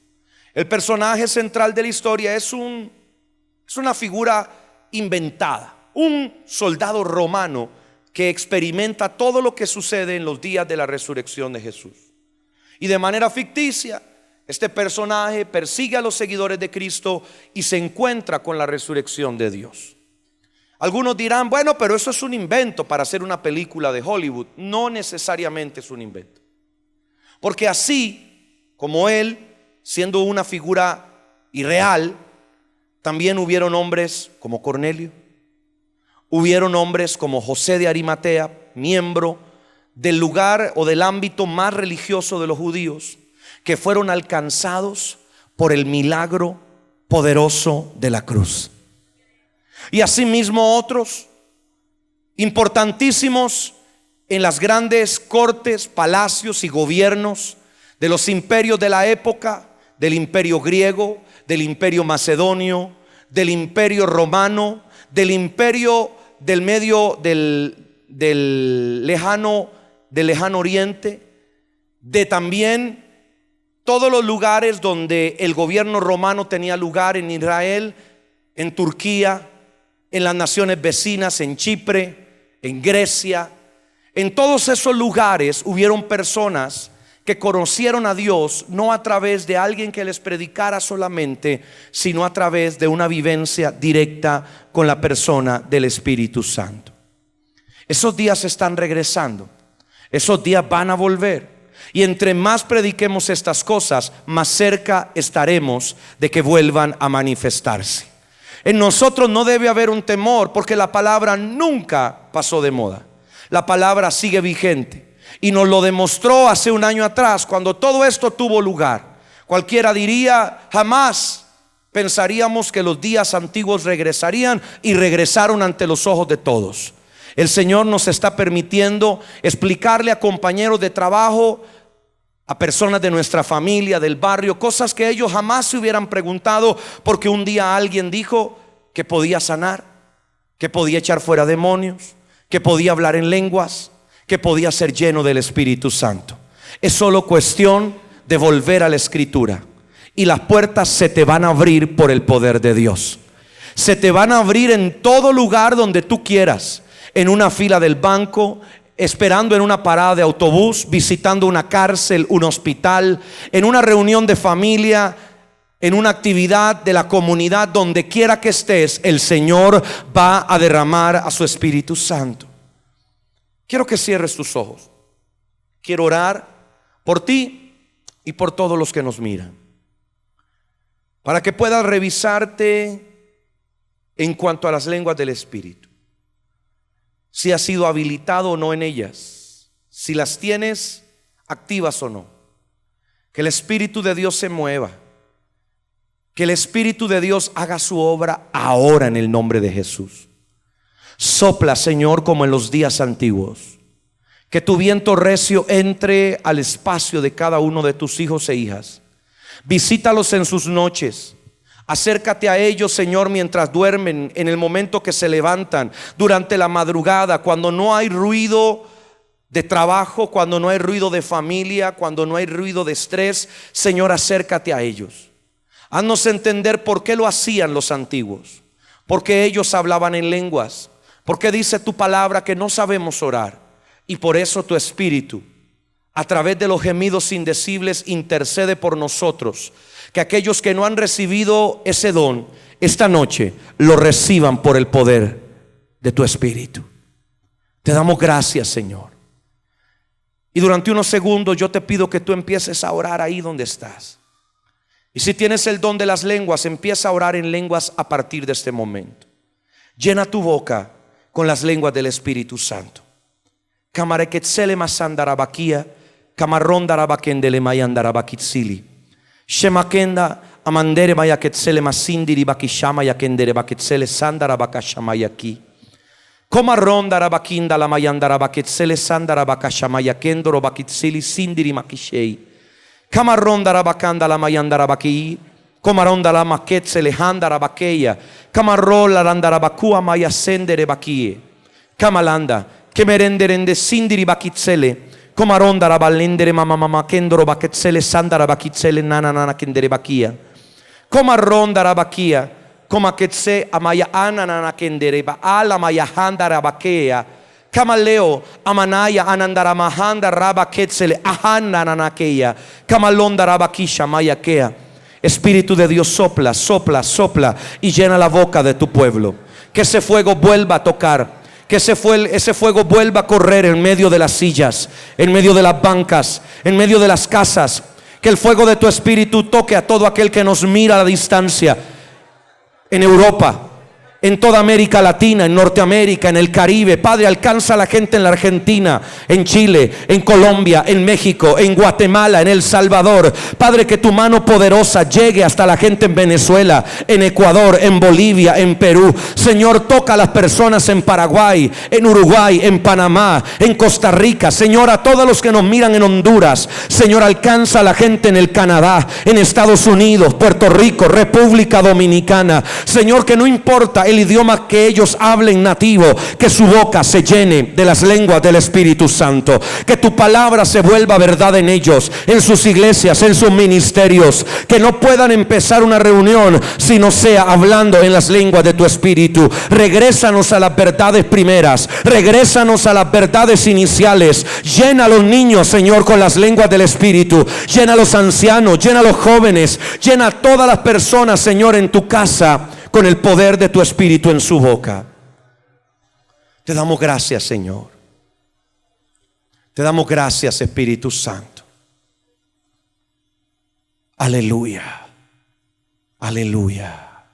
El personaje central de la historia es una figura inventada, un soldado romano que experimenta todo lo que sucede en los días de la resurrección de Jesús. Y de manera ficticia, este personaje persigue a los seguidores de Cristo y se encuentra con la resurrección de Dios. Algunos dirán, bueno, pero eso es un invento para hacer una película de Hollywood. No necesariamente es un invento. Porque así como él, siendo una figura irreal, también hubieron hombres como Cornelio, hubieron hombres como José de Arimatea, miembro del lugar o del ámbito más religioso de los judíos, que fueron alcanzados por el milagro poderoso de la cruz. Y asimismo otros importantísimos en las grandes cortes, palacios y gobiernos de los imperios de la época, del imperio griego, del imperio macedonio, del imperio romano, del imperio del medio del lejano oriente, de también todos los lugares donde el gobierno romano tenía lugar en Israel, en Turquía, en las naciones vecinas, en Chipre, en Grecia. En todos esos lugares hubieron personas que conocieron a Dios no a través de alguien que les predicara solamente, sino a través de una vivencia directa con la persona del Espíritu Santo. Esos días están regresando, esos días van a volver. Y entre más prediquemos estas cosas, más cerca estaremos de que vuelvan a manifestarse. En nosotros no debe haber un temor, porque la palabra nunca pasó de moda. La palabra sigue vigente y nos lo demostró hace un año atrás, cuando todo esto tuvo lugar. Cualquiera diría, jamás pensaríamos que los días antiguos regresarían, y regresaron ante los ojos de todos. El Señor nos está permitiendo explicarle a compañeros de trabajo, a personas de nuestra familia, del barrio, cosas que ellos jamás se hubieran preguntado, porque un día alguien dijo que podía sanar, que podía echar fuera demonios, que podía hablar en lenguas, que podía ser lleno del Espíritu Santo. Es solo cuestión de volver a la Escritura, y las puertas se te van a abrir por el poder de Dios. Se te van a abrir en todo lugar donde tú quieras, en una fila del banco, esperando en una parada de autobús, visitando una cárcel, un hospital, en una reunión de familia, en una actividad de la comunidad, donde quiera que estés, el Señor va a derramar a su Espíritu Santo. Quiero que cierres tus ojos. Quiero orar por ti y por todos los que nos miran, para que puedas revisarte en cuanto a las lenguas del Espíritu, si has sido habilitado o no en ellas, si las tienes activas o no. Que el Espíritu de Dios se mueva, que el Espíritu de Dios haga su obra ahora en el nombre de Jesús. Sopla, Señor, como en los días antiguos. Que tu viento recio entre al espacio de cada uno de tus hijos e hijas. Visítalos en sus noches. Acércate a ellos, Señor, mientras duermen, en el momento que se levantan, durante la madrugada, cuando no hay ruido de trabajo, cuando no hay ruido de familia, cuando no hay ruido de estrés. Señor, acércate a ellos. Haznos entender por qué lo hacían los antiguos, porque ellos hablaban en lenguas, porque dice tu palabra que no sabemos orar, y por eso tu Espíritu, a través de los gemidos indecibles, intercede por nosotros. Que aquellos que no han recibido ese don, esta noche lo reciban por el poder de tu Espíritu. Te damos gracias, Señor. Y durante unos segundos yo te pido que tú empieces a orar ahí donde estás. Y si tienes el don de las lenguas, empieza a orar en lenguas a partir de este momento. Llena tu boca con las lenguas del Espíritu Santo. Kamareketsele masandarabakia, kamarrondarabakendele mayandarabakitzili. Shemakenda amandere mayaketsele masindiri bakishama yakendere baketsele sandara bakashamayaki. Koma ronda rabakinda la mayandara baketsele sandara bakashamayakendoro bakitsili sindiri makishei. Kama ronda rabakanda la mayandara baki. Koma ronda la maketsele handara bakeya. Kama rolla randara bakua mayasendere bakie. Kama landa kemerenderende sindiri bakitsele. Koma ronda raballendere mama kendoro baketsele sandara bakitsele nana kendere bakia. Koma ronda rabakia, koma ketse amaya anana kendere ba ala maya handara bakea. Kama leo amanaya anandara mahanda rabaketsele ahanda nanakeya. Kama londa rabakisha mayakea. Espíritu de Dios, sopla, sopla, sopla y llena la boca de tu pueblo. Que ese fuego vuelva a tocar. Que ese fuego vuelva a correr en medio de las sillas, en medio de las bancas, en medio de las casas. Que el fuego de tu Espíritu toque a todo aquel que nos mira a la distancia, en Europa, en toda América Latina, en Norteamérica, en el Caribe. Padre, alcanza a la gente en la Argentina, en Chile, en Colombia, en México, en Guatemala, en El Salvador. Padre, que tu mano poderosa llegue hasta la gente en Venezuela, en Ecuador, en Bolivia, en Perú. Señor, toca a las personas en Paraguay, en Uruguay, en Panamá, en Costa Rica. Señor, a todos los que nos miran en Honduras. Señor, alcanza a la gente en el Canadá, en Estados Unidos, Puerto Rico, República Dominicana. Señor, que no importa el idioma que ellos hablen nativo, que su boca se llene de las lenguas del Espíritu Santo. Que tu palabra se vuelva verdad en ellos, en sus iglesias, en sus ministerios. Que no puedan empezar una reunión si no sea hablando en las lenguas de tu Espíritu. Regrésanos a las verdades primeras, regrésanos a las verdades iniciales. Llena a los niños, Señor, con las lenguas del Espíritu. Llena a los ancianos, llena a los jóvenes, llena a todas las personas, Señor, en tu casa, con el poder de tu Espíritu en su boca. Te damos gracias, Señor. Te damos gracias, Espíritu Santo. Aleluya. Aleluya.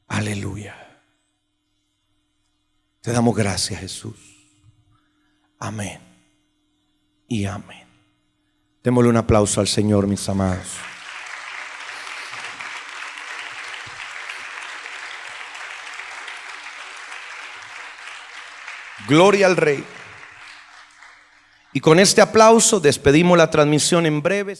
Aleluya. Te damos gracias, Jesús. Amén y amén. Démosle un aplauso al Señor, mis amados. Gloria al Rey. Y con este aplauso despedimos la transmisión en breve.